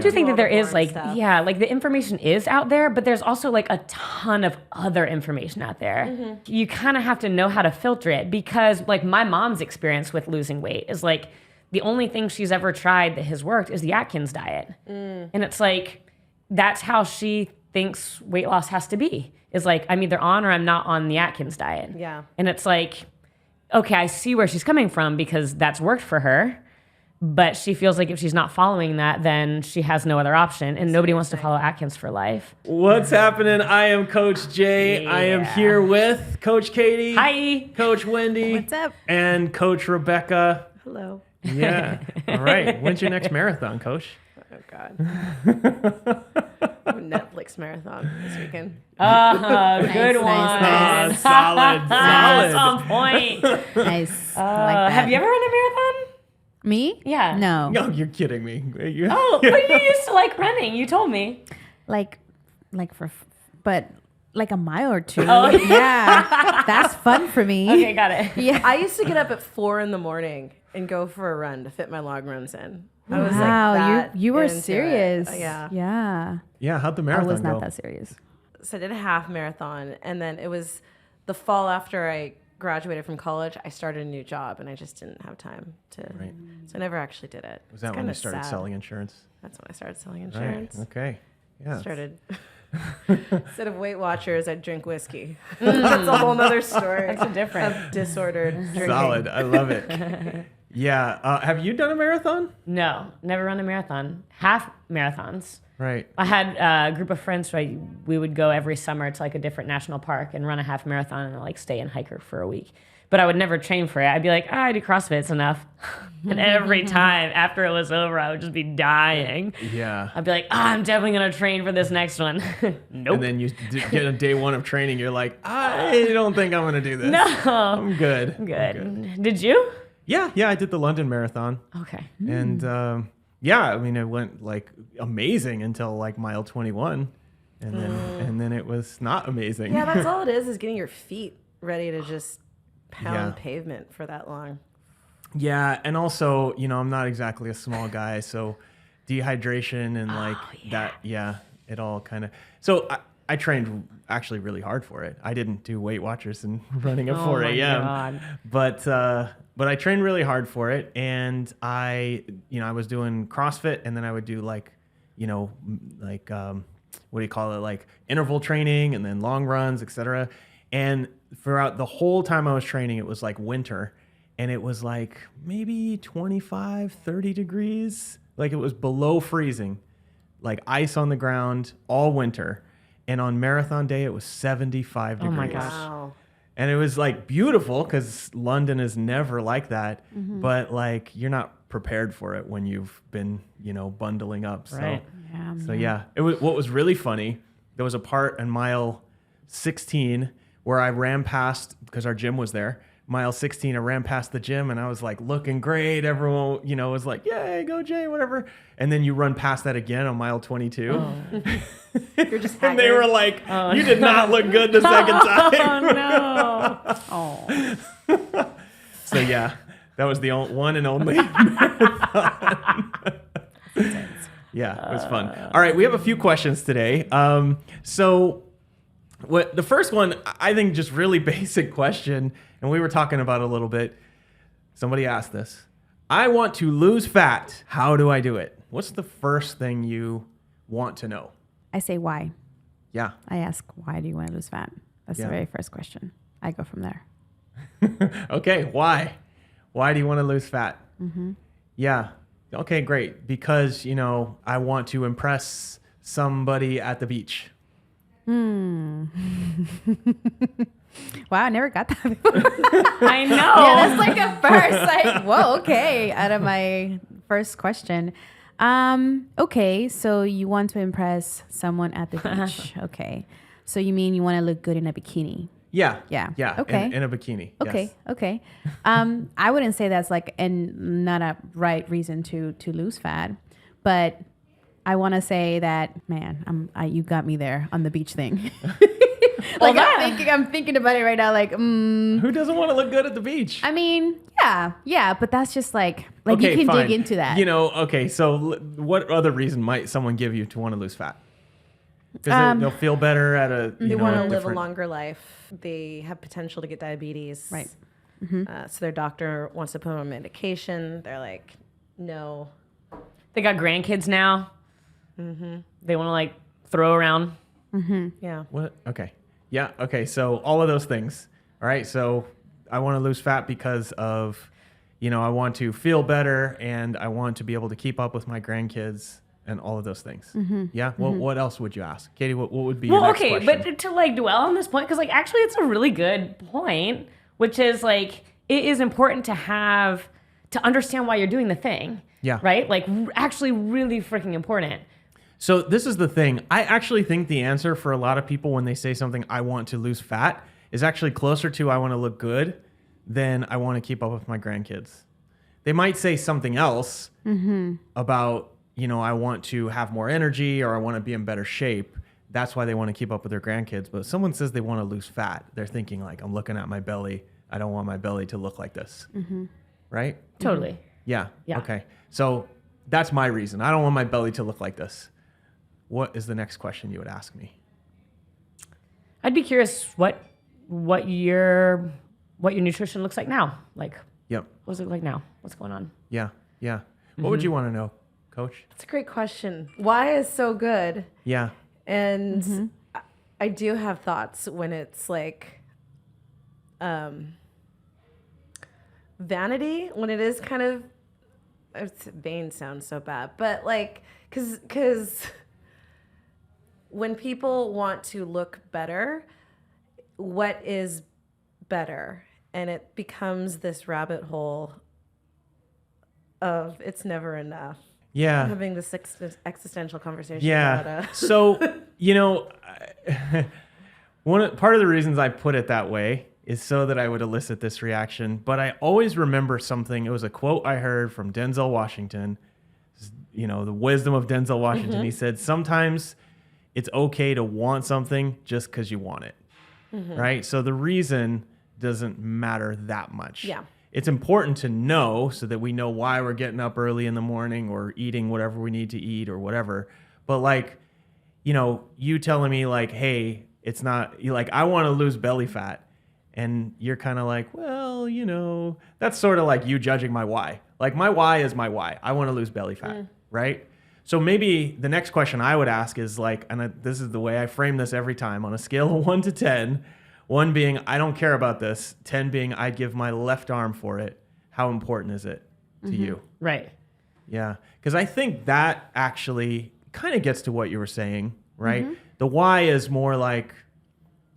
do think that there is like, stuff. yeah, like the information is out there, but there's also like a ton of other information out there. You kind of have to know how to filter it, because like my mom's experience with losing weight is like the only thing she's ever tried that has worked is the Atkins diet. And it's like, that's how she thinks weight loss has to be. Is like, I'm either on or I'm not on the Atkins diet. Yeah. And it's like, okay, I see where she's coming from because that's worked for her. But she feels like if she's not following that, then she has no other option. And nobody wants to follow Atkins for life. What's happening? I am Coach Jay. I am here with Coach Katie. Hi. Coach Wendy. What's up? And Coach Rebecca. Hello. Yeah. All right. When's your next marathon, Coach? Oh, God. Netflix marathon this weekend. Good one. nice. Solid. That's on point. Nice. I like that. Have you ever run a marathon? Me? Yeah. No. No, you're kidding me. Oh, but you used to like running. You told me. Like but like a mile or two. Oh, yeah. That's fun for me. Okay, got it. Yeah. I used to get up at 4 a.m. and go for a run to fit my log runs in. I was Wow, like that you were into it. serious. Yeah. Yeah. Yeah. How'd the I marathon was not go? that serious. So I did a half marathon, and then it was the fall after I graduated from college. I started a new job, and I just didn't have time to. Right. So I never actually did it. Was that It's when you kinda started sad. selling insurance? That's when I started selling Right. insurance. Okay. Yeah. Started. Instead of Weight Watchers, I'd drink whiskey. That's a whole nother story. That's a different. Of disordered drinking. Solid. I love it. Yeah. Have you done a marathon? No, never run a marathon. Half marathons. Right. I had a group of friends who we would go every summer to like a different national park and run a half marathon and like stay and hiker for a week. But I would never train for it. I'd be like, I do CrossFit, it's enough. And every time after it was over, I would just be dying. Yeah. I'd be like, I'm definitely going to train for this next one. Nope. And then you get a day one of training. You're like, I don't think I'm going to do this. No. I'm good. Good. Did you? Yeah. I did the London Marathon. Okay. And yeah, I mean, it went like amazing until like mile 21. And then it was not amazing. Yeah, that's all it is getting your feet ready to just pound Yeah. pavement for that long. Yeah, and also, I'm not exactly a small guy, so dehydration and like that, it all kind of. So I trained actually really hard for it. I didn't do Weight Watchers and running at 4 a.m. But I trained really hard for it, and I was doing CrossFit, and then I would do like what do you call it, like interval training, and then long runs, etc. And throughout the whole time I was training, it was like winter. And it was like maybe 25, 30 degrees. Like it was below freezing, like ice on the ground all winter. And on marathon day, it was 75 degrees. Oh my gosh. Wow. And it was like beautiful because London is never like that. But like you're not prepared for it when you've been, bundling up. So, Right. so yeah, it was, what was really funny, there was a part in mile 16 where I ran past, because our gym was there, mile 16, I ran past the gym and I was like looking great. Everyone, was like, yay, go Jay, whatever. And then you run past that again on mile 22. Oh. You're just And they haggard. were like, you did not look good the second time. Oh, no. So yeah, that was the one and only marathon. Yeah, it was fun. All right, we have a few questions today. So the first one, I think just really basic question, and we were talking about it a little bit. Somebody asked this. I want to lose fat. How do I do it? What's the first thing you want to know? I say why. Yeah. I ask, why do you want to lose fat? That's Yeah. the very first question. I go from there. Okay, why? Why do you want to lose fat? Yeah. Okay, great. Because, I want to impress somebody at the beach. Wow, I never got that before. I know. Yeah, that's like a first. Like, whoa, okay. Out of my first question. Okay, so you want to impress someone at the beach. Okay. So you mean you want to look good in a bikini? Yeah. Yeah. Yeah. Okay. In a bikini. Okay. Yes. Okay. I wouldn't say that's like not a right reason to lose fat, but I want to say that, man, you got me there on the beach thing. Like that- I'm thinking about it right now. Like, Who doesn't want to look good at the beach? I mean, yeah, but that's just like you can fine. dig into that. You know, okay, so what other reason might someone give you to want to lose fat? Because they'll feel better at a, They want to live a different- longer life. They have potential to get diabetes. Right. So their doctor wants to put them on medication. They're like, no. They got grandkids now. They want to like throw around. Yeah. What? Okay. Yeah. Okay. So all of those things. All right. So I want to lose fat because of, I want to feel better and I want to be able to keep up with my grandkids and all of those things. Yeah. Well, what else would you ask, Katie? What would be your Well, next okay, question? but to like dwell on this point, because like actually it's a really good point, which is like it is important to understand why you're doing the thing. Yeah. Right? Like actually really freaking important. So this is the thing. I actually think the answer for a lot of people when they say something, I want to lose fat, is actually closer to I want to look good than I want to keep up with my grandkids. They might say something else about, I want to have more energy or I want to be in better shape. That's why they want to keep up with their grandkids. But if someone says they want to lose fat, they're thinking like, I'm looking at my belly. I don't want my belly to look like this. Right? Totally. Yeah. Yeah. Okay. So that's my reason. I don't want my belly to look like this. What is the next question you would ask me? I'd be curious what your nutrition looks like now. Like Yep. what's it like now? What's going on? Yeah. Yeah. What would you want to know, Coach? That's a great question. Why is so good? Yeah. And I do have thoughts when it's like vanity, when it is kind of, vain sounds so bad, but like, because when people want to look better, what is better? And it becomes this rabbit hole of it's never enough. Yeah. Having this existential conversation Yeah. about So, part of the reasons I put it that way is so that I would elicit this reaction. But I always remember something. It was a quote I heard from Denzel Washington. The wisdom of Denzel Washington. He said, sometimes it's okay to want something just because you want it. Right? So the reason doesn't matter that much. Yeah. It's important to know so that we know why we're getting up early in the morning or eating whatever we need to eat or whatever. But like, you telling me like, hey, it's not, you like, I want to lose belly fat. And you're kind of like, well, that's sort of like you judging my why. Like my why is my why. I want to lose belly fat, right? So maybe the next question I would ask is like, this is the way I frame this every time on a scale of 1 to 10, 1 being, I don't care about this. 10 being, I'd give my left arm for it. How important is it to you? Right. Yeah. Because I think that actually kind of gets to what you were saying, right? The why is more like,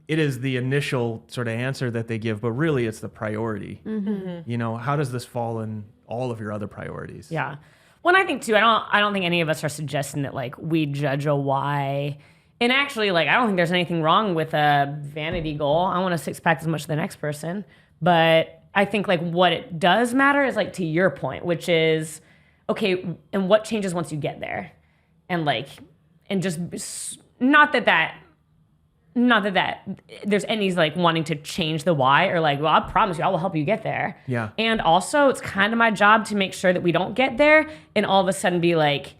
it is the initial sort of answer that they give, but really it's the priority. How does this fall in all of your other priorities? Yeah. Well, I think too, I don't think any of us are suggesting that like we judge a why. And actually, like, I don't think there's anything wrong with a vanity goal. I want a 6-pack as much as the next person. But I think like what it does matter is like to your point, which is, okay, and what changes once you get there? And like, and just not that there's any like wanting to change the why or like, well, I promise you I will help you get there. Yeah. And also it's kind of my job to make sure that we don't get there and all of a sudden be like,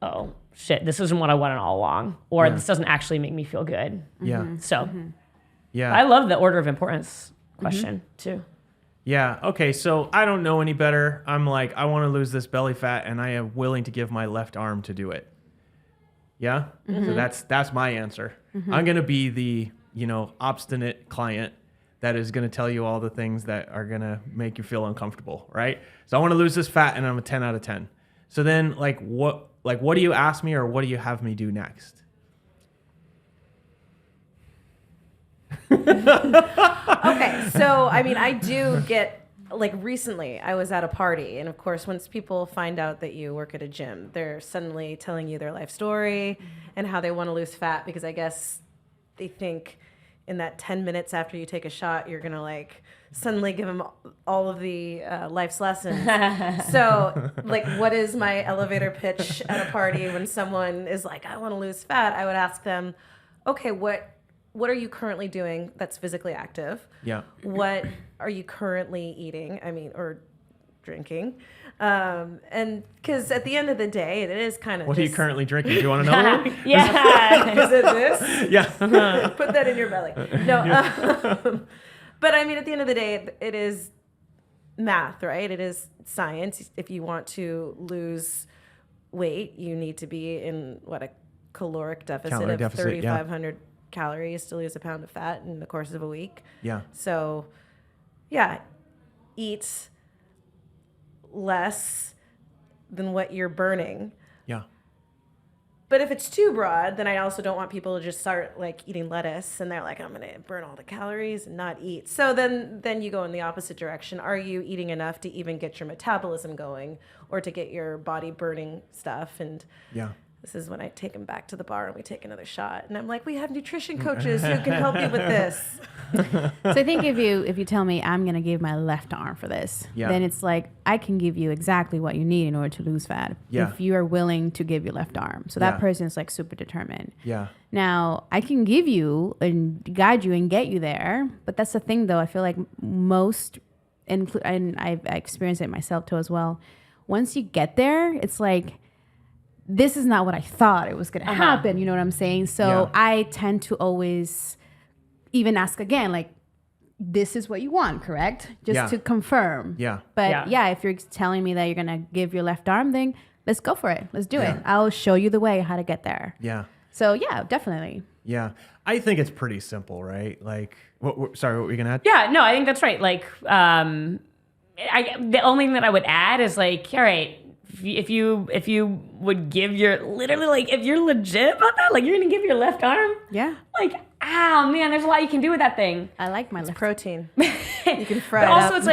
oh shit, this isn't what I wanted all along. Or this doesn't actually make me feel good. Yeah. So Yeah. I love the order of importance question too. Yeah. Okay. So I don't know any better. I'm like, I want to lose this belly fat and I am willing to give my left arm to do it. Yeah. So that's my answer. I'm going to be the, obstinate client that is going to tell you all the things that are going to make you feel uncomfortable. Right. So I want to lose this fat and I'm a 10 out of 10. So then what do you ask me or what do you have me do next? Okay, so I mean, I do get, like, recently I was at a party, and of course, once people find out that you work at a gym, they're suddenly telling you their life story and how they want to lose fat, because I guess they think in that 10 minutes after you take a shot, you're gonna like suddenly give them all of the life's lessons. So, like, what is my elevator pitch at a party when someone is like, I want to lose fat? I would ask them, okay, what what are you currently doing that's physically active? Yeah. What are you currently eating? Or drinking? And because at the end of the day, it is kind of. What are you currently drinking? Do you want to know? Yeah. Is it this? Yeah. Put that in your belly. No. But at the end of the day, it is math, right? It is science. If you want to lose weight, you need to be in a caloric deficit Calorie of deficit, 3,500 calories to lose a pound of fat in the course of a week. Yeah. So, yeah, eat less than what you're burning. Yeah. But if it's too broad, then I also don't want people to just start eating lettuce and they're like, I'm going to burn all the calories and not eat. So then you go in the opposite direction. Are you eating enough to even get your metabolism going or to get your body burning stuff? And Yeah. this is when I take them back to the bar and we take another shot. And I'm like, we have nutrition coaches who can help you with this. So I think if you tell me I'm gonna give my left arm for this, Yeah. then it's like I can give you exactly what you need in order to lose fat. Yeah. If you are willing to give your left arm. So Yeah. that person is super determined. Yeah. Now I can give you and guide you and get you there, but that's the thing though. I feel like most, and I've experienced it myself too as well. Once you get there, it's like, this is not what I thought it was going to happen. You know what I'm saying? So Yeah. I tend to always even ask again, this is what you want, correct? Just Yeah. to confirm. Yeah. But Yeah. if you're telling me that you're going to give your left arm, then let's go for it. Let's do Yeah. it. I'll show you the way how to get there. Yeah. So yeah, definitely. Yeah. I think it's pretty simple, right? Sorry, what were you going to add? Yeah, no, I think that's right. The only thing that I would add is all right, if you would give your if you're legit about that, you're gonna give your left arm. Yeah. Oh man, there's a lot you can do with that thing. I like my left. Protein. You can fry But it also up. it's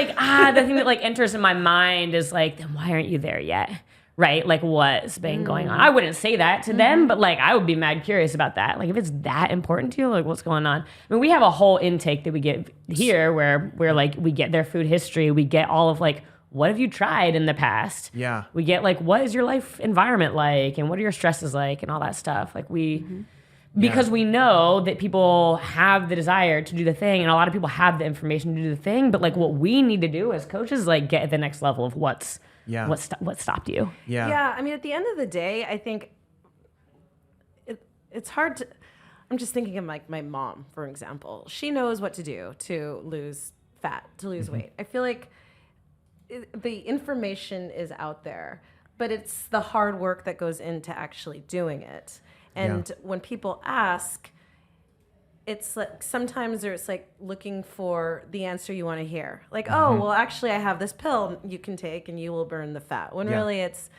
the thing that enters in my mind is then why aren't you there yet? Right? What's been going on? I wouldn't say that to them, but I would be mad curious about that. If it's that important to you, what's going on? We have a whole intake that we get here where we get their food history, we get all of what have you tried in the past? Yeah. We get what is your life environment like and what are your stresses like and all that stuff. Because we know that people have the desire to do the thing and a lot of people have the information to do the thing, but what we need to do as coaches is get at the next level of what stopped you. Yeah. Yeah, at the end of the day, I think it's hard to. I'm just thinking of my mom, for example. She knows what to do to lose fat, to lose weight. I feel like the information is out there, but it's the hard work that goes into actually doing it. And when people ask, it's sometimes there's looking for the answer you want to hear. Oh, well, actually, I have this pill you can take and you will burn the fat. When really it's,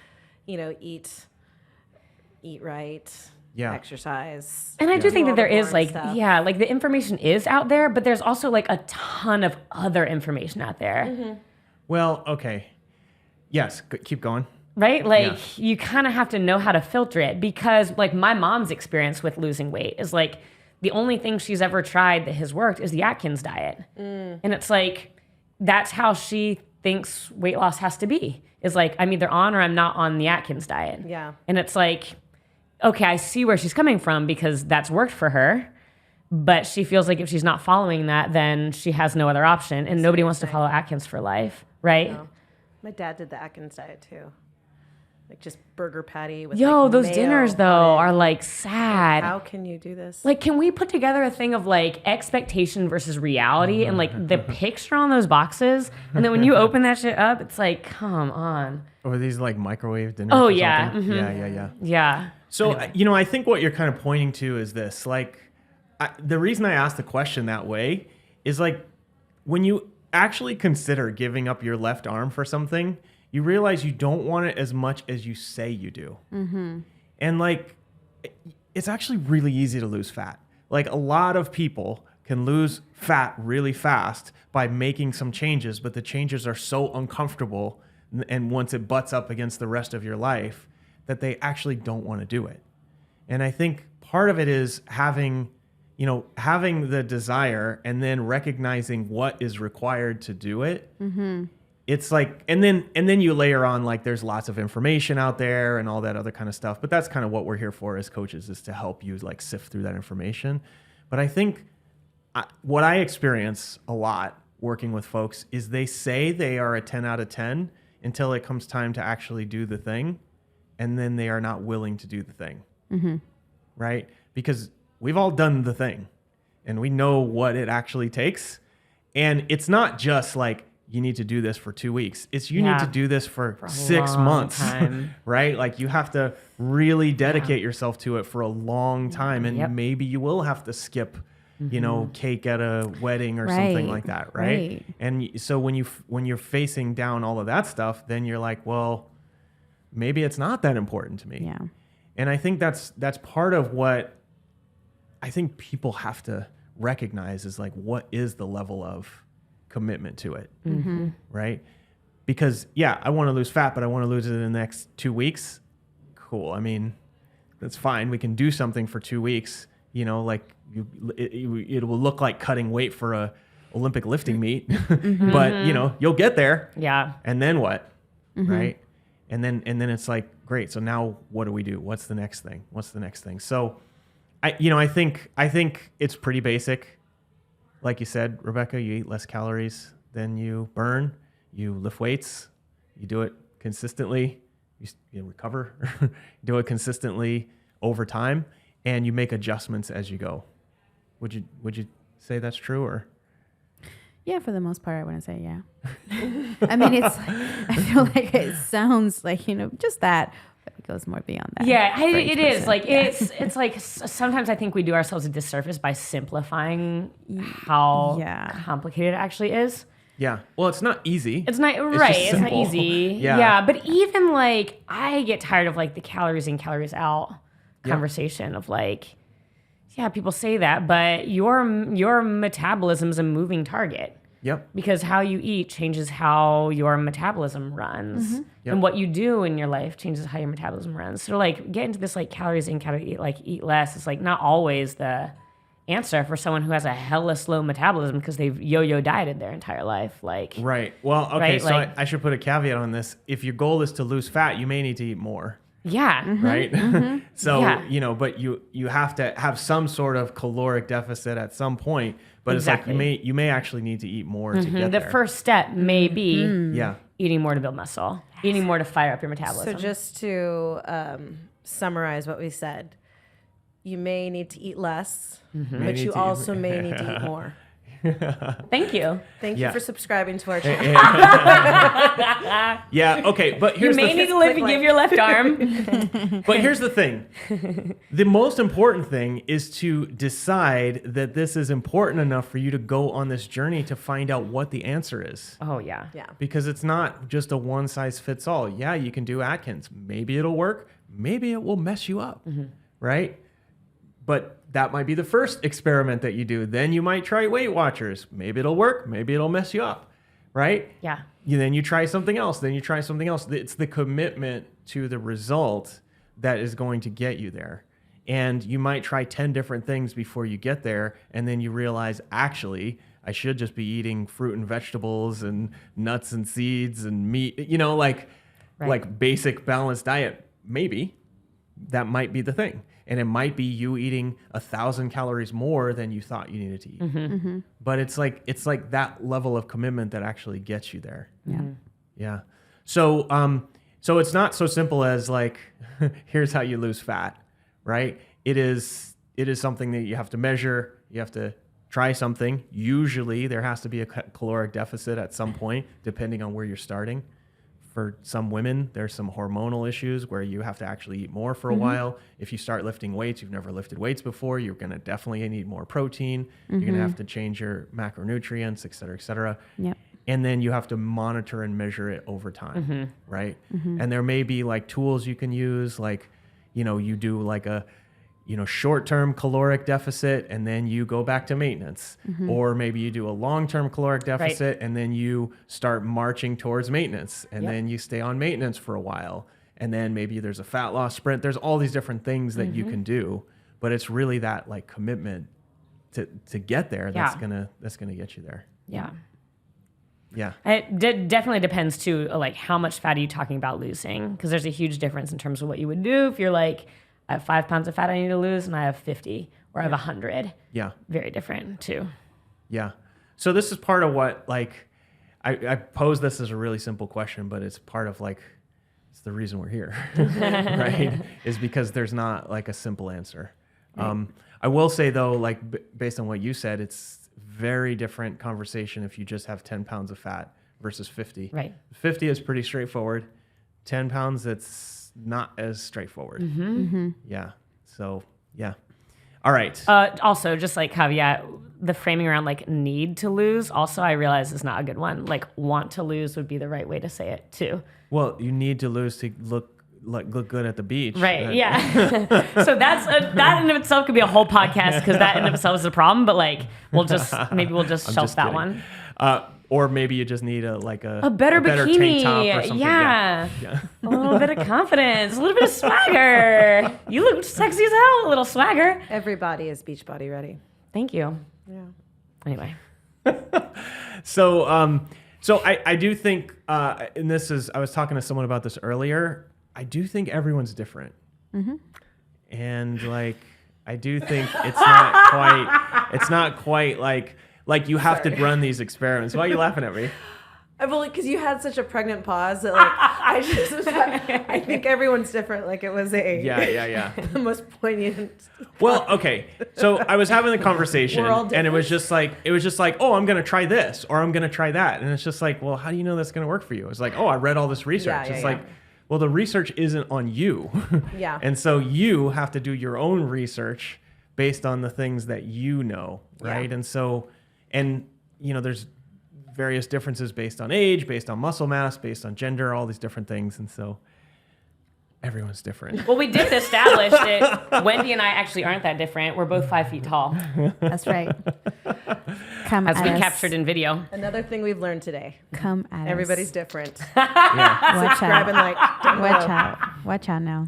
eat right, exercise. And I do think all that there the is boring stuff. the information is out there, but there's also a ton of other information out there. Well, okay. Yes. Keep going. Right? You kind of have to know how to filter it because my mom's experience with losing weight is the only thing she's ever tried that has worked is the Atkins diet. And it's that's how she thinks weight loss has to be. Is I'm either on or I'm not on the Atkins diet. Yeah. And it's okay, I see where she's coming from because that's worked for her. But she feels if she's not following that, then she has no other option. And nobody wants to follow Atkins for life, right? No. My dad did the Atkins diet too. Just burger patty with those mayo dinners though on it. are sad. How can you do this? Can we put together a thing of expectation versus reality and the picture on those boxes? And then when you open that shit up, it's come on. Or these microwave dinners? Oh, or yeah. something? Mhm. Yeah. Yeah. So, I think what you're kind of pointing to is this. The reason I asked the question that way is when you actually consider giving up your left arm for something, you realize you don't want it as much as you say you do. Mm-hmm. And it's actually really easy to lose fat. A lot of people can lose fat really fast by making some changes, but the changes are so uncomfortable. And once it butts up against the rest of your life, that they actually don't want to do it. And I think part of it is having the desire and then recognizing what is required to do it. Mm-hmm. It's and then you layer on there's lots of information out there and all that other kind of stuff. But that's kind of what we're here for as coaches, is to help you sift through that information. But I think what I experience a lot working with folks is they say they are a 10 out of 10 until it comes time to actually do the thing. And then they are not willing to do the thing. Right? Because we've all done the thing and we know what it actually takes. And it's not just like, you need to do this for 2 weeks. It's you need to do this for 6 months, right? Like you have to really dedicate yourself to it for a long time. And maybe you will have to skip, you know, cake at a wedding or something like that. Right. And so when you're facing down all of that stuff, then you're like, well, maybe it's not that important to me. Yeah. And I think that's part of what I think people have to recognize is like, what is the level of commitment to it, right? Because I want to lose fat, but I want to lose it in the next 2 weeks. Cool. I mean, that's fine. We can do something for 2 weeks. You know, like it will look like cutting weight for a Olympic lifting meet, but you know, you'll get there. Yeah. And then what? Right. And then it's like, great. So now what do we do? What's the next thing? What's the next thing? So I think it's pretty basic. Like you said, Rebecca, you eat less calories than you burn. You lift weights. You do it consistently. You recover. You do it consistently over time, and you make adjustments as you go. Would you say that's true, or? Yeah, for the most part, I wouldn't say yeah. I mean, I feel like it sounds like, you know, just that. But it goes more beyond that. Yeah, it is. Like, it's like sometimes I think we do ourselves a disservice by simplifying how complicated it actually is. Yeah. Well, it's not easy. It's not, right. It's not easy. Yeah. But even like, I get tired of like the calories in, calories out conversation of like, people say that, but your metabolism is a moving target. Yep. Because how you eat changes how your metabolism runs. And what you do in your life changes how your metabolism runs. So like get into this like calories in, calories like eat less. It's like not always the answer for someone who has a hella slow metabolism because they've yo-yo dieted their entire life. Like right. Well, okay, right? so like, I should put a caveat on this. If your goal is to lose fat, you may need to eat more. Yeah. Right. So, you know, but you have to have some sort of caloric deficit at some point, but it's like you may actually need to eat more to get the there. first step may be eating more to build muscle, eating more to fire up your metabolism. So just to summarize what we said, you may need to eat less, but you also may need to eat more. Thank you. Thank you for subscribing to our channel. Okay, but here's you may need to live and give your left arm. But here's the thing. The most important thing is to decide that this is important enough for you to go on this journey to find out what the answer is. Oh, yeah. Because it's not just a one size fits all. Yeah, you can do Atkins. Maybe it'll work. Maybe it will mess you up, right? But that might be the first experiment that you do. Then you might try Weight Watchers. Maybe it'll work. Maybe it'll mess you up, right? Yeah. Then you try something else. Then you try something else. It's the commitment to the result that is going to get you there. And you might try 10 different things before you get there. And then you realize, actually, I should just be eating fruit and vegetables and nuts and seeds and meat, you know, like basic balanced diet. Maybe that might be the thing. And it might be you eating 1,000 calories more than you thought you needed to eat. But it's like that level of commitment that actually gets you there. Yeah. So it's not so simple as like, here's how you lose fat, right? It is something that you have to measure. You have to try something. Usually there has to be a caloric deficit at some point, depending on where you're starting. For some women, there's some hormonal issues where you have to actually eat more for a while. If you start lifting weights, you've never lifted weights before, you're going to definitely need more protein. You're going to have to change your macronutrients, et cetera, et cetera. Yep. And then you have to monitor and measure it over time, right? And there may be like tools you can use, like, you know, you do like a, you know, short-term caloric deficit and then you go back to maintenance. Or maybe you do a long-term caloric deficit and then you start marching towards maintenance and then you stay on maintenance for a while. And then maybe there's a fat loss sprint. There's all these different things that you can do, but it's really that like commitment to get there that's gonna get you there. Yeah. Yeah. It definitely depends too, like how much fat are you talking about losing? Because there's a huge difference in terms of what you would do if you're like, I have 5 pounds of fat I need to lose and I have 50. or of 100. Yeah. Very different too. Yeah. So this is part of what, like, I pose this as a really simple question, but it's part of, like, it's the reason we're here, right? Is because there's not like a simple answer. Right. I will say though, like based on what you said, it's very different conversation if you just have 10 pounds of fat versus 50. Right. 50 is pretty straightforward. 10 pounds, it's not as straightforward. Yeah. So yeah. All right. Also, just like caveat, the framing around like need to lose, also I realize is not a good one. Like want to lose would be the right way to say it too. Well, you need to lose to look good at the beach. Right. Yeah. So that in of itself could be a whole podcast because that in of itself is a problem. But like, we'll just shelf just that kidding. one. Or maybe you just need a better bikini. tank top or something. Yeah. A little bit of confidence, a little bit of swagger. You look sexy as hell. A little swagger. Everybody is beach body ready. Thank you. Yeah. Anyway. So I do think, and this is, I was talking to someone about this earlier. I do think everyone's different. And like, I do think it's not quite like you have to run these experiments. Why are you laughing at me? I've only because you had such a pregnant pause that like I think everyone's different. Like it was the most poignant. Well, okay. So I was having the conversation, We're all and it was just like, oh, I'm gonna try this or I'm gonna try that, and it's just like, well, how do you know that's gonna work for you? It's like, oh, I read all this research. It's like, well, the research isn't on you. Yeah. And so you have to do your own research based on the things that you know, right? Yeah. And so, and you know, there's various differences based on age, based on muscle mass, based on gender, all these different things. And so everyone's different. Well, we did establish that Wendy and I actually aren't that different. We're both 5 feet tall, That's right. Come as at we us. captured in video. Another thing we've learned today. Come at Everybody's us. different. Yeah. Watch Subscribe and out. like. down Watch below. out. Watch out now.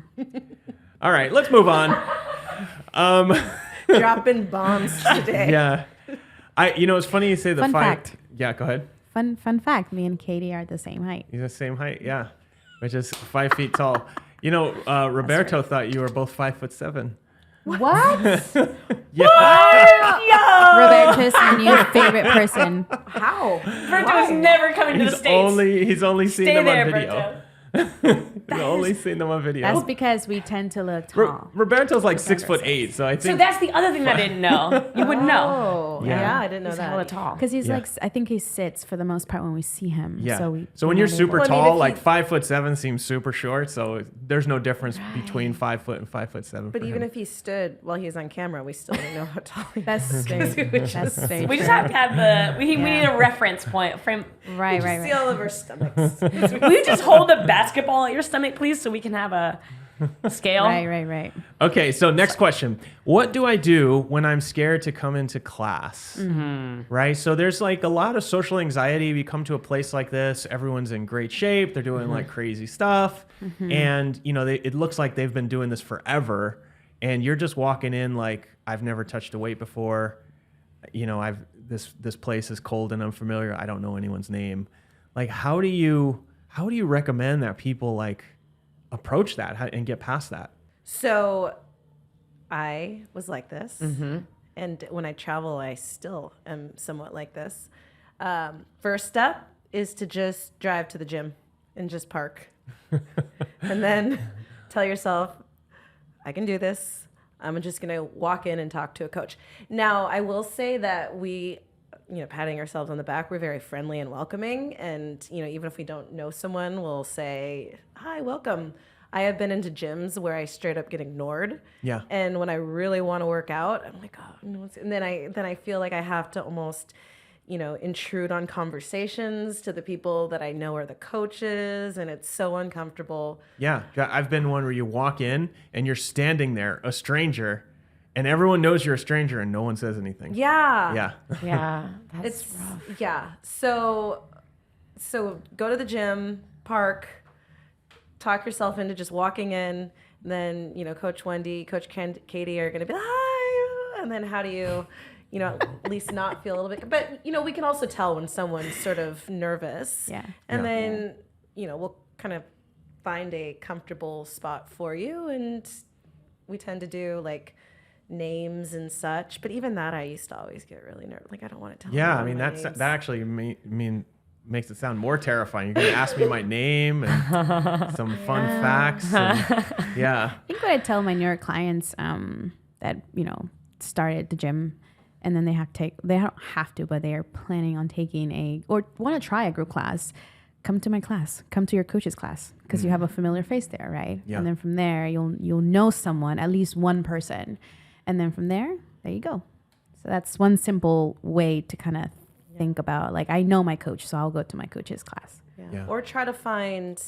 All right, let's move on. Dropping bombs today. Yeah. It's funny you say the Fun 5. fact. Yeah, go ahead. Fun fact. Me and Katie are the same height. He's the same height, yeah, which is 5 feet tall. You know, Roberto thought you were both 5'7". What? Yeah. Roberto's my new favorite person. How? Berto's never coming to the States. He's only seen Stay them there, on video. Berto. He's only seen them on video. That's because we tend to look tall. Roberto's like 6'8", so I think. So that's the other thing I didn't know. You wouldn't know. Oh, Yeah. yeah, I didn't know He's that. hella tall. Because he's Yeah. like, I think he sits for the most part when we see him. Yeah. So, when you're super Well, I mean, tall, if like you- 5'7" seems super short. So there's no difference between 5 foot and 5'7". But for even him. if he stood while he was on camera, we still didn't know how tall he That's was. very, that's very We just true. have to have we need a reference point. Right, right, See right. all of our stomachs. Will you just hold the basketball at your stomach, please, so we can have a scale? Right. Okay, so next question. What do I do when I'm scared to come into class? Right? So there's like a lot of social anxiety. We come to a place like this, everyone's in great shape, they're doing like crazy stuff. And, it looks like they've been doing this forever. And you're just walking in like, I've never touched a weight before. This place is cold and unfamiliar. I don't know anyone's name. Like, how do you recommend that people like approach that and get past that? So I was like this. And when I travel, I still am somewhat like this. First step is to just drive to the gym and just park. And then tell yourself, I can do this. I'm just going to walk in and talk to a coach. Now, I will say that we, patting ourselves on the back, we're very friendly and welcoming. And, even if we don't know someone, we'll say, hi, welcome. I have been into gyms where I straight up get ignored. Yeah. And when I really want to work out, I'm like, oh, no. And then I feel like I have to almost, intrude on conversations to the people that I know are the coaches, and it's so uncomfortable. Yeah, I've been one where you walk in and you're standing there, a stranger, and everyone knows you're a stranger and no one says anything. Yeah. Yeah. Yeah, that's It's rough. yeah. So go to the gym, park, talk yourself into just walking in. And then, Coach Wendy, Coach Katie are going to be, hi. And then how do you, at least not feel a little bit, but, we can also tell when someone's sort of nervous. Yeah. And Yeah. then, we'll kind of find a comfortable spot for you. And we tend to do like names and such. But even that, I used to always get really nervous. Like, I don't want to tell Yeah, them I all mean my that names. actually makes it sound more terrifying. You're gonna ask me my name and some fun facts. And, yeah. I think what I tell my newer clients that started the gym, and then they don't have to, but they are planning on taking or want to try a group class. Come to my class. Come to your coach's class because you have a familiar face there, right? Yeah. And then from there, you'll know someone, at least one person, and then from there you go. So that's one simple way to kind of think about, like, I know my coach, so I'll go to my coach's class. Yeah. Or try to find,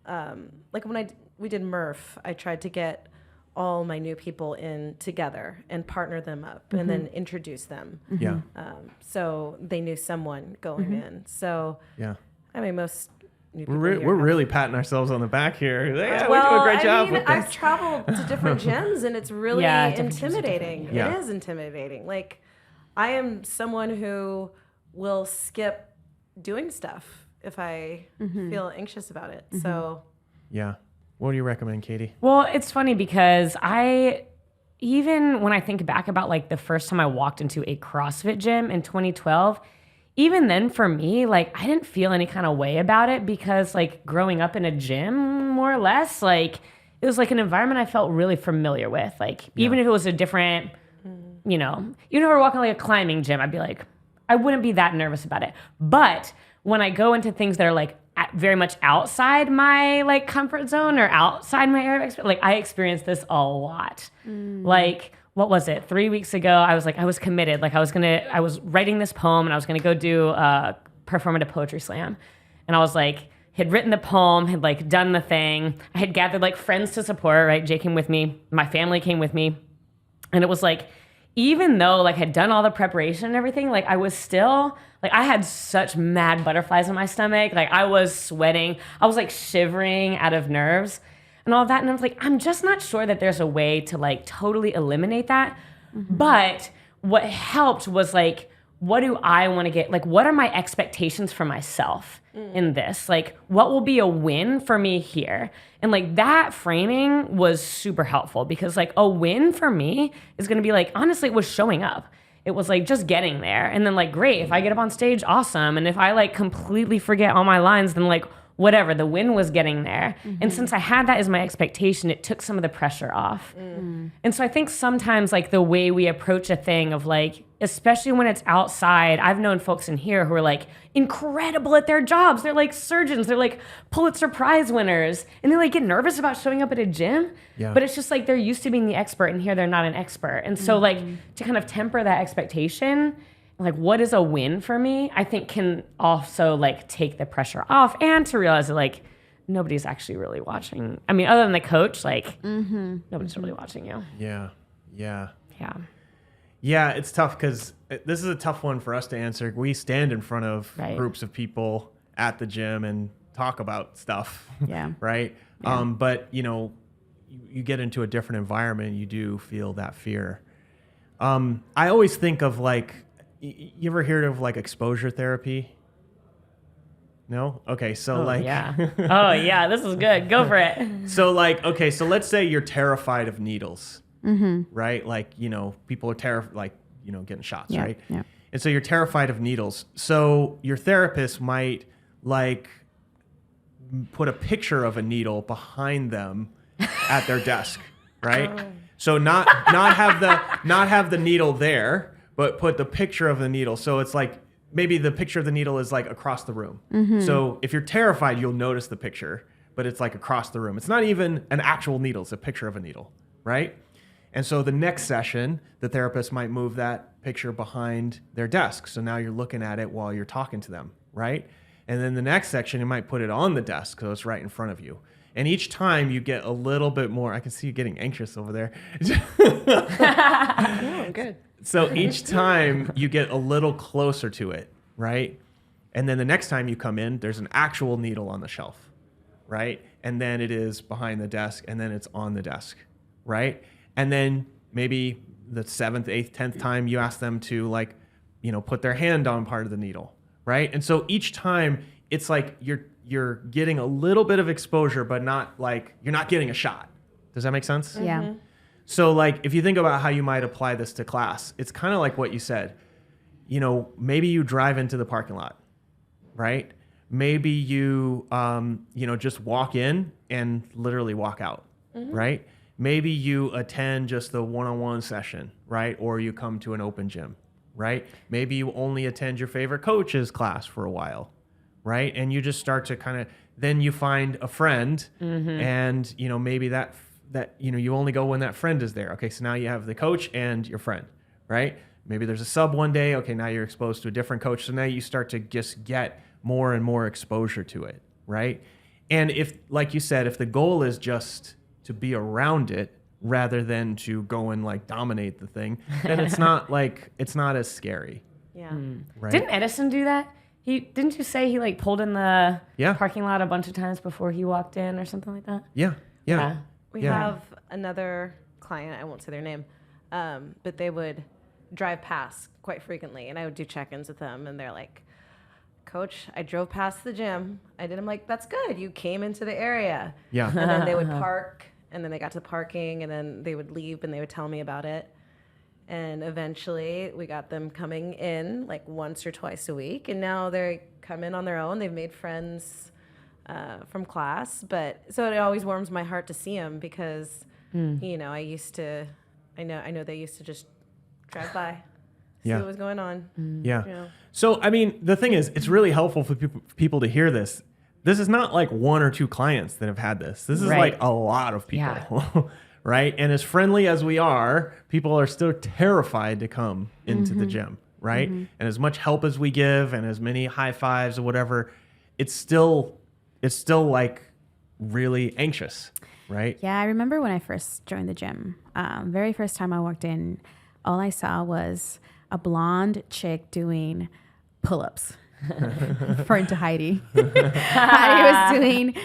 like when we did Murph, I tried to get all my new people in together and partner them up and then introduce them. Yeah. So they knew someone going in. So, Yeah. I mean, most new people We're here have- really patting ourselves on the back here. Yeah, well, we do a great job I mean, with I've this. traveled to different gyms and it's really different gyms are intimidating. different. Yeah. It is intimidating. Like, I am someone who will skip doing stuff if I feel anxious about it. So, Yeah. What do you recommend, Katie? Well, it's funny because even when I think back about like the first time I walked into a CrossFit gym in 2012, even then for me, like I didn't feel any kind of way about it because like growing up in a gym, more or less, like it was like an environment I felt really familiar with. Like even if it was a different, even if we're walking like a climbing gym, I'd be like, I wouldn't be that nervous about it. But when I go into things that are like very much outside my like comfort zone or outside my area of experience, like I experienced this a lot. Like, what was it? 3 weeks ago, I was committed. Like I was writing this poem and I was gonna go perform at a poetry slam. And I was like, had written the poem, had like done the thing. I had gathered like friends to support, right? Jay came with me, my family came with me. And it was like, even though like had done all the preparation and everything, like I was still like I had such mad butterflies in my stomach. Like I was sweating. I was like shivering out of nerves and all of that. And I was like, I'm just not sure that there's a way to like totally eliminate that. But what helped was like, what do I want to get? Like, what are my expectations for myself in this? Like, what will be a win for me here? And like that framing was super helpful because like a win for me is going to be like, honestly, it was showing up. It was like just getting there. And then like, great, if I get up on stage, awesome. And if I like completely forget all my lines, then like, whatever, the win was getting there. And since I had that as my expectation, it took some of the pressure off. And so I think sometimes like the way we approach a thing of like, especially when it's outside, I've known folks in here who are like incredible at their jobs. They're like surgeons, they're like Pulitzer Prize winners. And they like get nervous about showing up at a gym. Yeah. But it's just like they're used to being the expert and here they're not an expert. And so like to kind of temper that expectation, like what is a win for me, I think can also like take the pressure off and to realize that like nobody's actually really watching. I mean, other than the coach, like nobody's really watching you. Yeah. Yeah. Yeah. Yeah, it's tough because this is a tough one for us to answer. We stand in front of groups of people at the gym and talk about stuff. Yeah. Right. Yeah. But you get into a different environment, you do feel that fear. I always think of like, you ever heard of like exposure therapy? No? Okay, so Oh yeah, this is good. Go for it. So like, okay, so let's say you're terrified of needles, right? Like, people are terrified, like, getting shots, Yeah, right? yeah. And so you're terrified of needles. So your therapist might like put a picture of a needle behind them at their desk, right? So not have the needle there, but put the picture of the needle. So it's like maybe the picture of the needle is like across the room. So if you're terrified, you'll notice the picture, but it's like across the room. It's not even an actual needle, it's a picture of a needle, right? And so the next session, the therapist might move that picture behind their desk. So now you're looking at it while you're talking to them, right? And then the next section, you might put it on the desk so it's right in front of you. And each time you get a little bit more, I can see you getting anxious over there. oh, good. So each time you get a little closer to it, right? And then the next time you come in, there's an actual needle on the shelf, right? And then it is behind the desk, and then it's on the desk, right? And then maybe the 7th, 8th, 10th time you ask them to like, put their hand on part of the needle, right? And so each time it's like you're getting a little bit of exposure, but not like you're not getting a shot. Does that make sense? Yeah. So like, if you think about how you might apply this to class, it's kind of like what you said. You know, maybe you drive into the parking lot, right? Maybe you, just walk in and literally walk out, right? Maybe you attend just the one-on-one session, right? Or you come to an open gym, right? Maybe you only attend your favorite coach's class for a while, right? And you just start to kind of, then you find a friend and, maybe that you only go when that friend is there. Okay, so now you have the coach and your friend, right? Maybe there's a sub one day. Okay, now you're exposed to a different coach. So now you start to just get more and more exposure to it, right? And if, like you said, if the goal is just to be around it rather than to go and like dominate the thing, then it's not as scary. Yeah. Right? Didn't Edison do that? Didn't you say he like pulled in the parking lot a bunch of times before he walked in or something like that? Yeah. We have another client, I won't say their name, but they would drive past quite frequently, and I would do check-ins with them, and they're like, Coach, I drove past the gym. I'm like, that's good. You came into the area. Yeah. And then they would park, and then they got to parking, and then they would leave, and they would tell me about it. And eventually, we got them coming in like once or twice a week, and now they come in on their own. They've made friends from class, but so it always warms my heart to see them because, I know they used to just drive by, see what was going on. Yeah. So, I mean, the thing is, it's really helpful for people to hear this. This is not like one or two clients that have had this. This is like a lot of people, right? And as friendly as we are, people are still terrified to come into the gym, right? And as much help as we give and as many high fives or whatever, it's still like really anxious, right? Yeah, I remember when I first joined the gym, very first time I walked in, all I saw was a blonde chick doing pull-ups. Referring to Heidi. Heidi was doing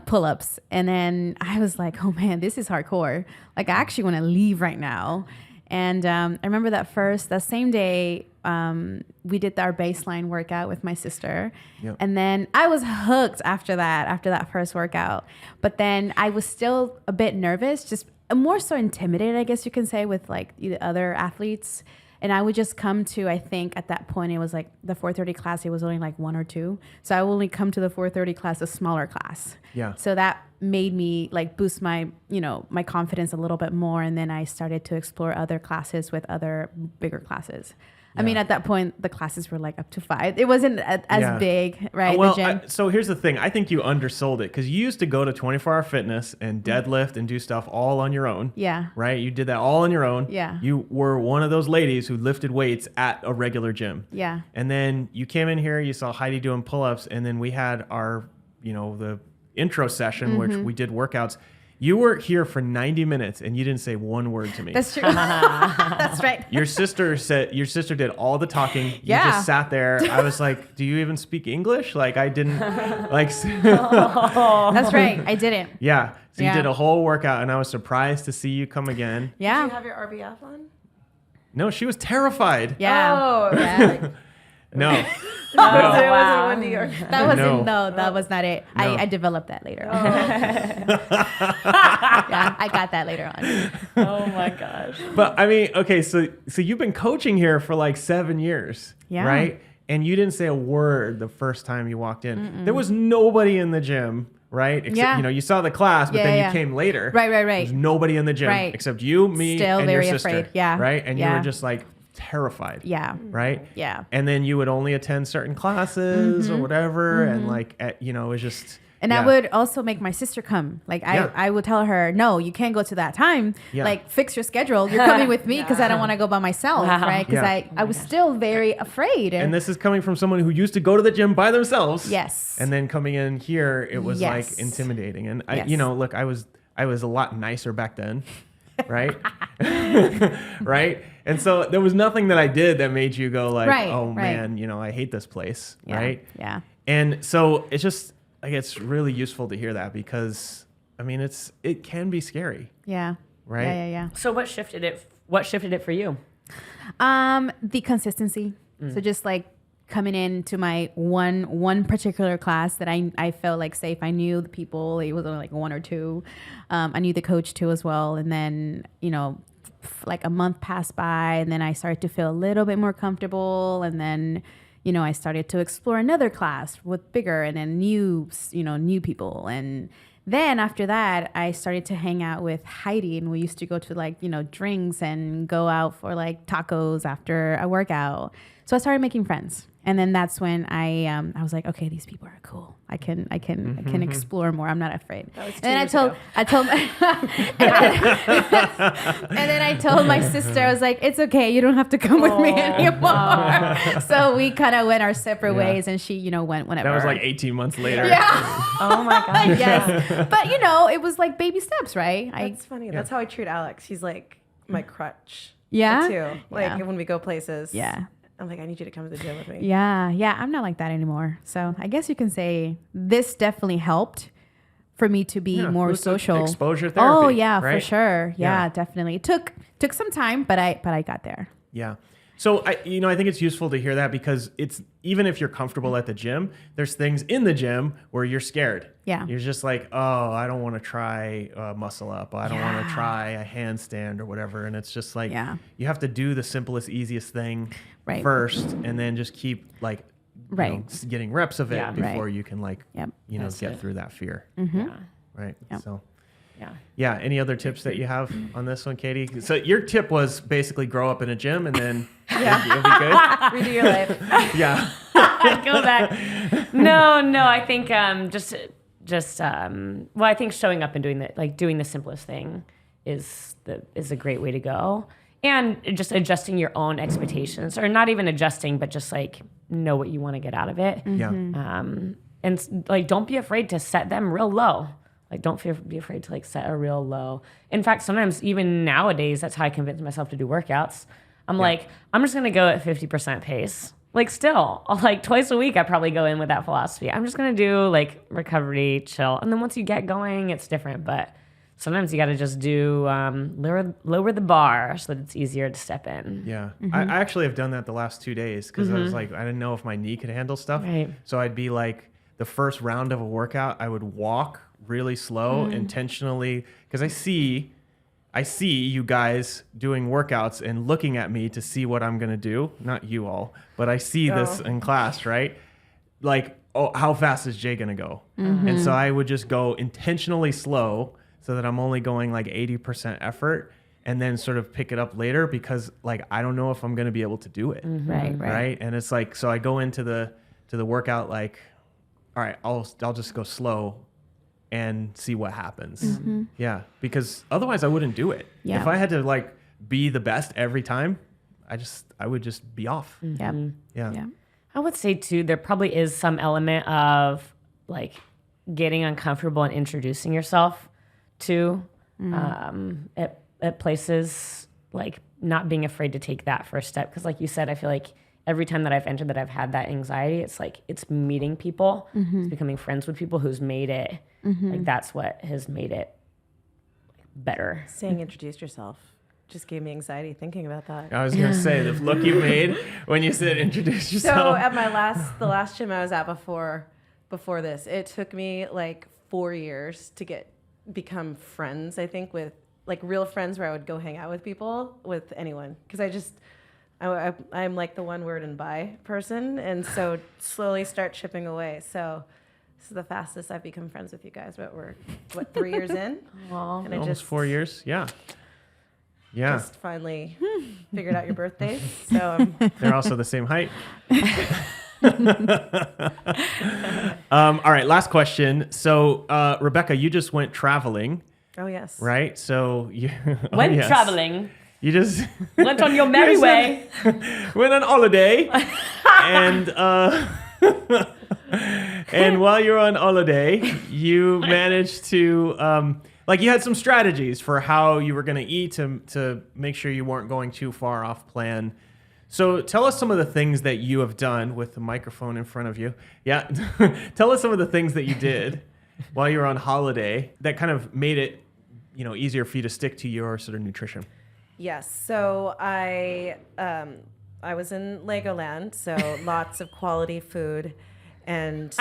pull-ups. And then I was like, oh man, this is hardcore. Like, I actually want to leave right now. And I remember that same day, we did our baseline workout with my sister. Yep. And then I was hooked after that first workout. But then I was still a bit nervous, just more so intimidated, I guess you can say, with like the other athletes. And I would just come to, I think at that point, it was like the 4:30 class, it was only like one or two. So I would only come to the 4:30 class, a smaller class. Yeah. So that made me like boost my confidence a little bit more. And then I started to explore other classes with other bigger classes. I mean, at that point, the classes were like up to 5. It wasn't as big, right? Well, the gym. So here's the thing. I think you undersold it because you used to go to 24-hour fitness and deadlift and do stuff all on your own. Yeah. Right? You did that all on your own. Yeah. You were one of those ladies who lifted weights at a regular gym. Yeah. And then you came in here, you saw Heidi doing pull-ups, and then we had our, the intro session, which we did workouts. You were here for 90 minutes and you didn't say one word to me. That's true. That's right. Your sister did all the talking. You Yeah. just sat there. I was like, do you even speak English? Like I didn't like. That's right. I didn't. Yeah. So Yeah. you did a whole workout and I was surprised to see you come again. Yeah. Did you have your RBF on? No, she was terrified. Yeah. Oh, Yeah. No. Was it Wendy or That wasn't, No. that was not it. No. I developed that later. Oh. Yeah, I got that later on. Oh my gosh. But I mean, okay, so you've been coaching here for like 7 years, Yeah. right? And you didn't say a word the first time you walked in. There was nobody in the gym, right? Except, Yeah. you saw the class, but Yeah, then yeah. you came later. Right. There's nobody in the gym Right. except you, me, Still and very your sister. afraid. Yeah. Right? And you Yeah. were just like terrified. Yeah. Right? Yeah. And then you would only attend certain classes or whatever. And like, it was just. And I would also make my sister come. Like Yeah. I would tell her, no, you can't go to that time. Yeah. Like fix your schedule. You're coming with me because I don't want to go by myself, Wow. right? Because Yeah. I was still very afraid. And this is coming from someone who used to go to the gym by themselves. Yes. And then coming in here, it was Yes. like intimidating. And Yes. look, I was a lot nicer back then, right? Right? And so there was nothing that I did that made you go like, Right, oh right. man, I hate this place, Yeah. right? Yeah. And so it's just like it's really useful to hear that because I mean it can be scary, Yeah. right? Yeah. So what shifted it? What shifted it for you? The consistency. So just like coming into my one particular class that I felt like safe. I knew the people. It was only like one or two. I knew the coach too as well. And then, like a month passed by, and then I started to feel a little bit more comfortable. And then, I started to explore another class with bigger and then new people. And then after that, I started to hang out with Heidi, and we used to go to like, drinks and go out for like tacos after a workout. So I started making friends. And then that's when I was like, okay, these people are cool. I can explore more. I'm not afraid. That was 2 And years then ago. I told and then I told my sister, I was like, it's okay, you don't have to come with me anymore. So we kind of went our separate ways, and she, went whenever. That was like 18 months later. Yeah. Oh my gosh. Yes. But it was like baby steps, right? That's funny. That's how I treat Alex. He's like my crutch. Yeah? Too. Like Yeah. when we go places. Yeah. I'm like, I need you to come to the gym with me. Yeah. I'm not like that anymore. So I guess you can say this definitely helped for me to be more it was social. exposure therapy. Oh yeah, right? for sure. Yeah, Yeah. definitely. It took some time, but I got there. Yeah. So I think it's useful to hear that, because it's, even if you're comfortable at the gym, there's things in the gym where you're scared. Yeah. You're just like, oh, I don't want to try muscle up. I don't want to try a handstand or whatever. And it's just like, you have to do the simplest, easiest thing first, and then just keep like, getting reps of it before you can like, get through that fear. Yeah. Right. Yep. So. Yeah. Yeah. Any other tips that you have on this one, Katie? So your tip was basically grow up in a gym, and then you'll be good. Redo your life. Yeah. Go back. No, I think I think showing up and doing the simplest thing is a great way to go. And just adjusting your own expectations, or not even adjusting, but just like know what you want to get out of it. Yeah. And like, don't be afraid to set them real low. Like, don't be afraid to like set a real low. In fact, sometimes even nowadays, that's how I convince myself to do workouts. I'm like, I'm just going to go at 50% pace. Like still, like twice a week, I probably go in with that philosophy. I'm just going to do like recovery, chill. And then once you get going, it's different. But sometimes you got to just do lower the bar so that it's easier to step in. Yeah. I actually have done that the last 2 days, because I was like, I didn't know if my knee could handle stuff. Right. So I'd be like, the first round of a workout, I would walk really slow intentionally, because I see you guys doing workouts and looking at me to see what I'm going to do. Not you all, but I see this in class, right? Like, oh, how fast is Jay going to go? And so I would just go intentionally slow so that I'm only going like 80% effort, and then sort of pick it up later, because like, I don't know if I'm going to be able to do it. Right. And it's like, so I go into the workout like, all right, I'll just go slow and see what happens. Yeah, because otherwise I wouldn't do it. Yeah. If I had to like be the best every time, I would just be off. Yeah. I would say too, there probably is some element of like getting uncomfortable and introducing yourself to at places, like not being afraid to take that first step. Because like you said, I feel like every time that I've entered that I've had that anxiety, it's like it's meeting people, it's becoming friends with people who's made it. Like that's what has made it better. Saying introduce yourself just gave me anxiety thinking about that. I was gonna say the look you made when you said introduce yourself. So at the last gym I was at before this, it took me like 4 years to become friends, I think, with like real friends where I would go hang out with people, with anyone. Because I'm like the one word and bye person. And so slowly start chipping away. So this is the fastest I've become friends with you guys. But we're, 3 years in? Aww. And I Almost 4 years. Yeah. Yeah. just finally figured out your birthdays. So They're also the same height. All right, last question. So, Rebecca, you just went traveling, oh yes. right? So you When traveling, You just went on your merry way. went on holiday, and and while you're on holiday, you managed to like you had some strategies for how you were going to eat to make sure you weren't going too far off plan. So tell us some of the things that you have done with the microphone in front of you. Yeah, tell us some of the things that you did while you were on holiday that kind of made it, easier for you to stick to your sort of nutrition. Yes. So I I was in Legoland, so lots of quality food, and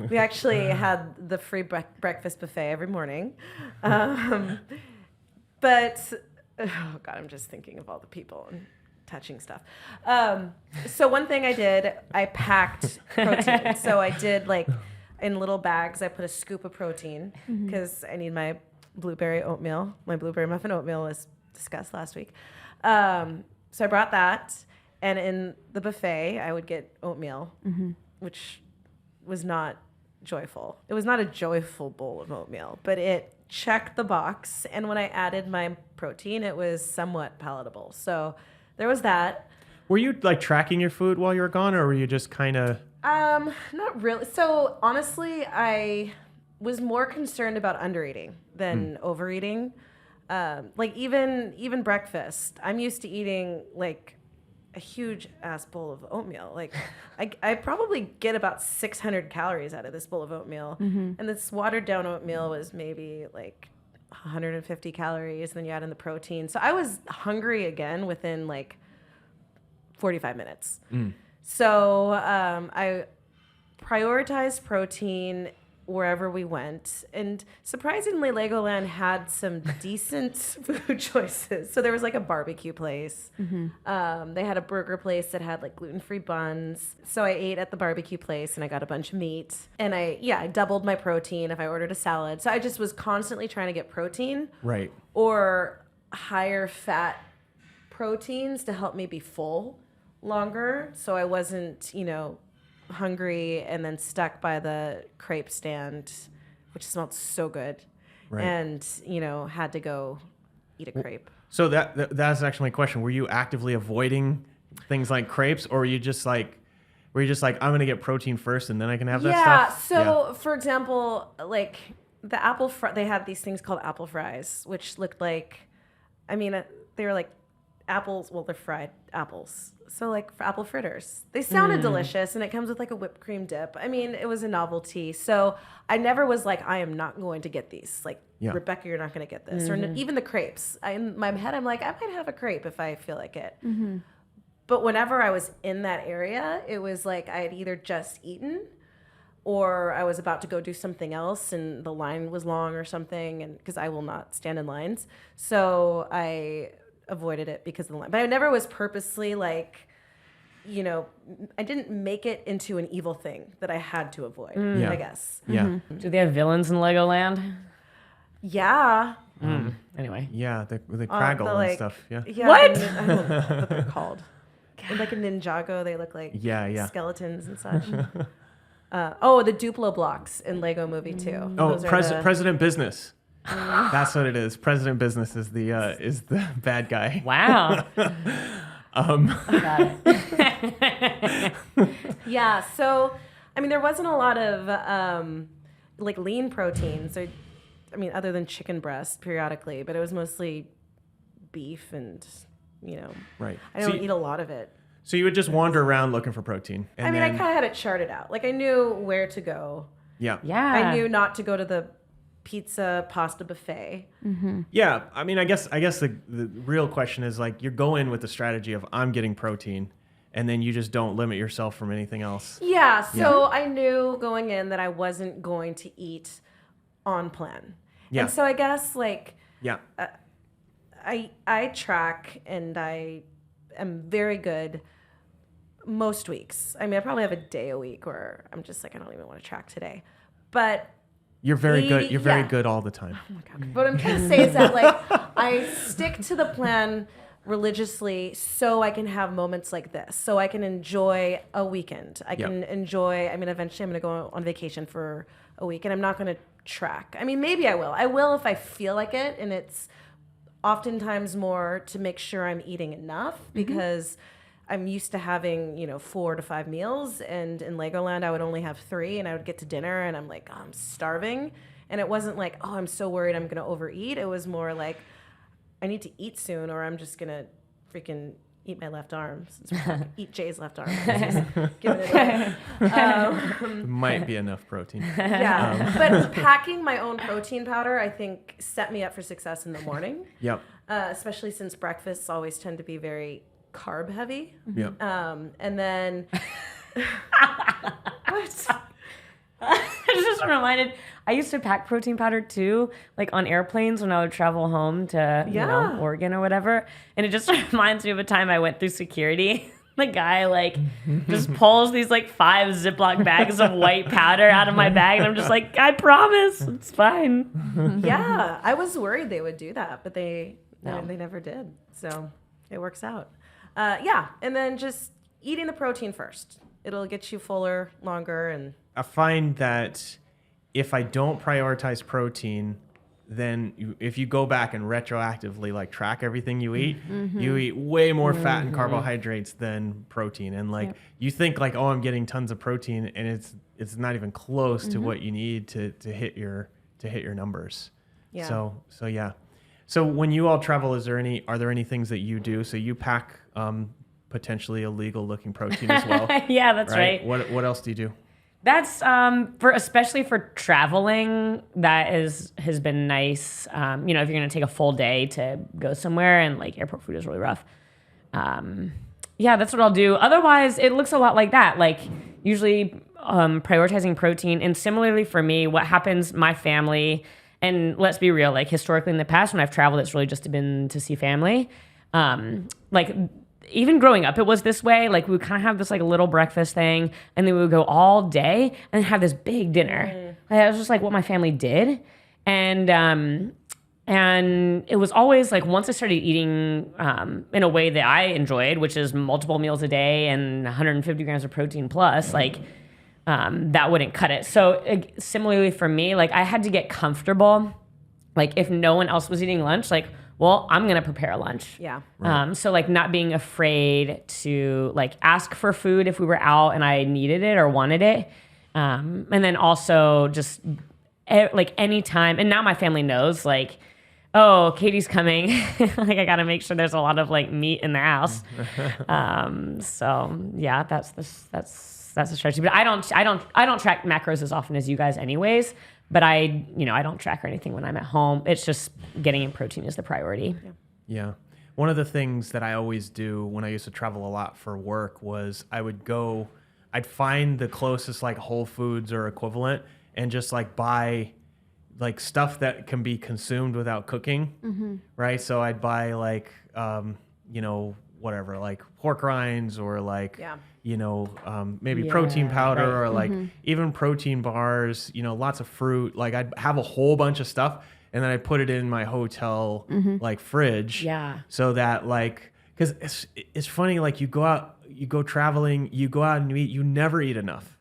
we actually had the free breakfast buffet every morning. But oh God, I'm just thinking of all the people and touching stuff. So one thing I did, I packed protein. So I did like in little bags, I put a scoop of protein because I need my blueberry oatmeal. My blueberry muffin oatmeal was discussed last week. So I brought that, and in the buffet, I would get oatmeal, which was not joyful. It was not a joyful bowl of oatmeal, but it checked the box. And when I added my protein, it was somewhat palatable. So there was that. Were you like tracking your food while you were gone, or were you just kind of? Not really. So honestly, I was more concerned about undereating than overeating. Like even breakfast, I'm used to eating like a huge ass bowl of oatmeal. Like I probably get about 600 calories out of this bowl of oatmeal, and this watered down oatmeal was maybe like 150 calories. Then you add in the protein, so I was hungry again within like 45 minutes. So I prioritized protein wherever we went, and surprisingly Legoland had some decent food choices. So there was like a barbecue place, they had a burger place that had like gluten-free buns, so I ate at the barbecue place and I got a bunch of meat, and I doubled my protein if I ordered a salad. So I just was constantly trying to get protein, Right. or higher fat proteins to help me be full longer, so I wasn't hungry and then stuck by the crepe stand, which smelled so good, Right. and had to go eat a crepe. So that's actually my question. Were you actively avoiding things like crepes, or were you just like I'm gonna get protein first and then I can have that stuff? So for example, like the they had these things called apple fries, which looked like, they were like apples. Well, they're fried apples. So like for apple fritters, they sounded delicious, and it comes with like a whipped cream dip. It was a novelty. So I never was like, I am not going to get these. Like, Rebecca, you're not going to get this. Or even the crepes. In my head, I'm like, I might have a crepe if I feel like it. But whenever I was in that area, it was like I had either just eaten, or I was about to go do something else and the line was long or something, and because I will not stand in lines. So I avoided it because of the line. But I never was purposely like, I didn't make it into an evil thing that I had to avoid, I guess. Yeah. Do they have villains in Legoland? Yeah. Anyway. Yeah, the Craggle and stuff. Yeah. What? I don't know what they're called. Like in Ninjago, they look like skeletons and such. The Duplo blocks in Lego Movie 2. Oh, President Business. That's what it is. President Business is the bad guy. Wow. Got it. Yeah. So, there wasn't a lot of like lean proteins. So, other than chicken breast periodically, but it was mostly beef and, Right. I don't eat a lot of it. So you would just wander around looking for protein. And I kind of had it charted out. Like I knew where to go. Yeah. Yeah. I knew not to go to the pizza pasta buffet. Yeah. I guess the real question is like you're going with the strategy of I'm getting protein, and then you just don't limit yourself from anything else. Yeah. So I knew going in that I wasn't going to eat on plan. Yeah. And so I guess like I track, and I am very good most weeks. I probably have a day a week where I'm just like, I don't even want to track today. But you're very good. You're very good all the time. Oh my God. What I'm trying to say is that like I stick to the plan religiously so I can have moments like this. So I can enjoy a weekend. I can enjoy, eventually I'm going to go on vacation for a week, and I'm not going to track. Maybe I will. I will if I feel like it, and it's oftentimes more to make sure I'm eating enough, because I'm used to having, 4 to 5 meals, and in Legoland I would only have 3, and I would get to dinner and I'm like, oh, I'm starving. And it wasn't like, oh, I'm so worried I'm going to overeat. It was more like, I need to eat soon, or I'm just going to freaking eat my left arm. Eat Jay's left arm. Giving it away. Might be enough protein. Yeah. But packing my own protein powder, I think, set me up for success in the morning. Yep. Especially since breakfasts always tend to be very carb heavy. Yeah. And then what? I just reminded, I used to pack protein powder too, like on airplanes when I would travel home to, Oregon or whatever. And it just reminds me of a time I went through security. The guy like just pulls these like 5 Ziploc bags of white powder out of my bag. And I'm just like, I promise, it's fine. Yeah, I was worried they would do that, but they never did. So it works out. And then just eating the protein first. It'll get you fuller, longer, and I find that if I don't prioritize protein, then if you go back and retroactively like track everything you eat, you eat way more fat and carbohydrates than protein. And like you think like, oh, I'm getting tons of protein, and it's not even close to what you need to hit your numbers. Yeah. So yeah. So when you all travel, are there any things that you do? So you pack potentially illegal looking protein as well. Yeah, that's right. What else do you do? That's especially for traveling, has been nice. If you're gonna take a full day to go somewhere and like airport food is really rough. That's what I'll do. Otherwise, it looks a lot like that. Like usually prioritizing protein, and similarly for me, what happens, my family, and let's be real, like historically in the past when I've traveled, it's really just been to see family. Even growing up, it was this way. Like we would kind of have this like little breakfast thing, and then we would go all day and have this big dinner. Like, it was just like what my family did, and it was always like once I started eating in a way that I enjoyed, which is multiple meals a day and 150 grams of protein plus, like that wouldn't cut it. So similarly for me, like I had to get comfortable. Like if no one else was eating lunch, like, well, I'm going to prepare a lunch. Yeah. Right. So like not being afraid to like ask for food if we were out and I needed it or wanted it. And then also just like anytime, and now my family knows like, oh, Katie's coming. Like I got to make sure there's a lot of like meat in the house. So yeah, that's the strategy. But I don't track macros as often as you guys anyways. But I don't track or anything when I'm at home. It's just getting in protein is the priority. Yeah. One of the things that I always do when I used to travel a lot for work was I'd find the closest like Whole Foods or equivalent and just like buy like stuff that can be consumed without cooking. Right. So I'd buy like, whatever, like pork rinds or like, maybe protein powder or like even protein bars, lots of fruit. Like I'd have a whole bunch of stuff and then I put it in my hotel like fridge. Yeah. So that like, cause it's funny, like you go traveling, you go out and you eat, you never eat enough.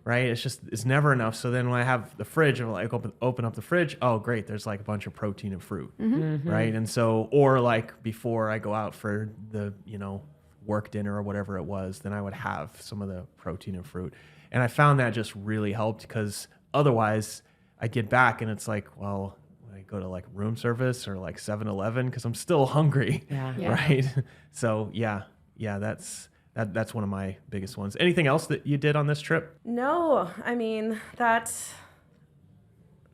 Right? It's never enough. So then when I have the fridge, I'm like open up the fridge. Oh, great. There's like a bunch of protein and fruit. Right. And so, or like before I go out for the, work dinner or whatever it was, then I would have some of the protein and fruit. And I found that just really helped because otherwise I get back and it's like, well, when I go to like room service or like 7-Eleven, because I'm still hungry. Yeah. Right. So that's one of my biggest ones. Anything else that you did on this trip? No, I mean that's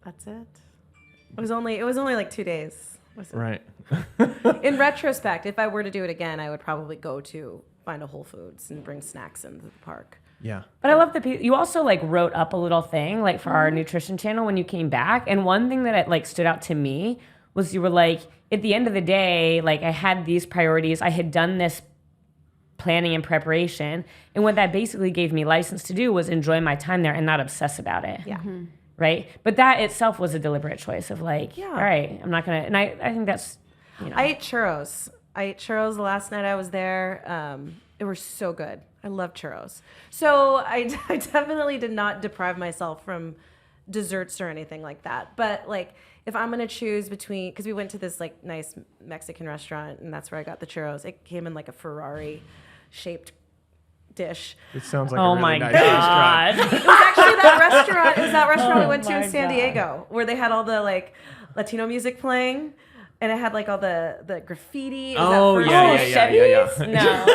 it. It was only like 2 days. Right. In retrospect, if I were to do it again, I would probably find a Whole Foods and bring snacks into the park. Yeah. But I love you also like wrote up a little thing like for our nutrition channel when you came back. And one thing that like stood out to me was you were like, at the end of the day, like I had these priorities. I had done this planning and preparation. And what that basically gave me license to do was enjoy my time there and not obsess about it. Yeah. Right. But that itself was a deliberate choice of like, all right, I'm not going to, and I think that's, I ate churros. The last night I was there. It were so good. I love churros. So I definitely did not deprive myself from desserts or anything like that. But like, if I'm going to choose between, because we went to this like nice Mexican restaurant and that's where I got the churros. It came in like a Ferrari shaped dish. It sounds like oh a really my nice God. restaurant. It was actually that restaurant. It was that restaurant we went to my in San God. Diego where they had all the like Latino music playing. and it had like all the graffiti. It was Oh, that first yeah, one. Chevy's? No.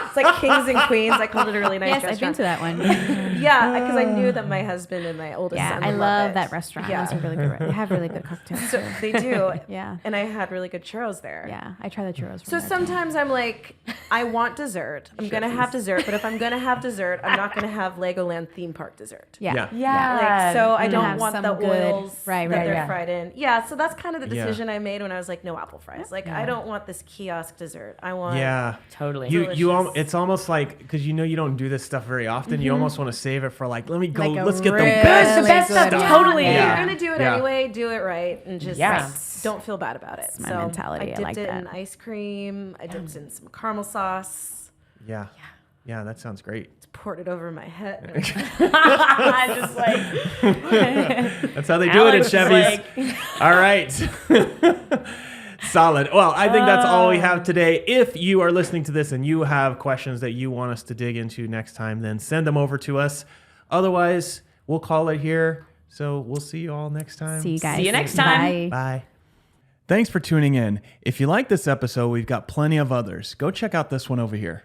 It's like Kings and Queens. I called it a really nice Yes, I've been restaurant. to that one. Yeah, because I knew that my husband and my oldest Yeah, son I would love it. that restaurant. Yeah. Those are really good. They have really good cocktails. So they do. Yeah. And I had really good churros there. Yeah, I try the churros. So from there, too. sometimes I'm like, I want dessert. I'm going to have dessert. But if I'm going to have dessert, I'm not going to have Legoland theme park dessert. Yeah. Yeah. Like, so I And don't have want some the good- oils right, that right, they're yeah. fried in. Yeah, so that's kind of the Yeah. decision I made when I was like, no apple fries. Like, I don't want this kiosk dessert. I want Yeah. Totally. Delicious. It's almost like, because you know you don't do this stuff very often, you almost want to save it for like, let me go, Like a let's get the really best. the best stuff. good one. Totally. If Yeah. you're gonna do it Yeah. anyway, do it right and just Yeah. don't feel bad about it. my so mentality. I I dipped like it in that. ice cream. I dipped in some caramel sauce. Yeah. Yeah, that sounds great. Poured it over my head. Just like That's how they do it at Alex is Chevy's. All right. Solid. Well, I think that's all we have today. If you are listening to this and you have questions that you want us to dig into next time, then send them over to us. Otherwise, we'll call it here. So we'll see you all next time. See you guys. See you next time. Bye. Bye. Thanks for tuning in. If you like this episode, we've got plenty of others. Go check out this one over here.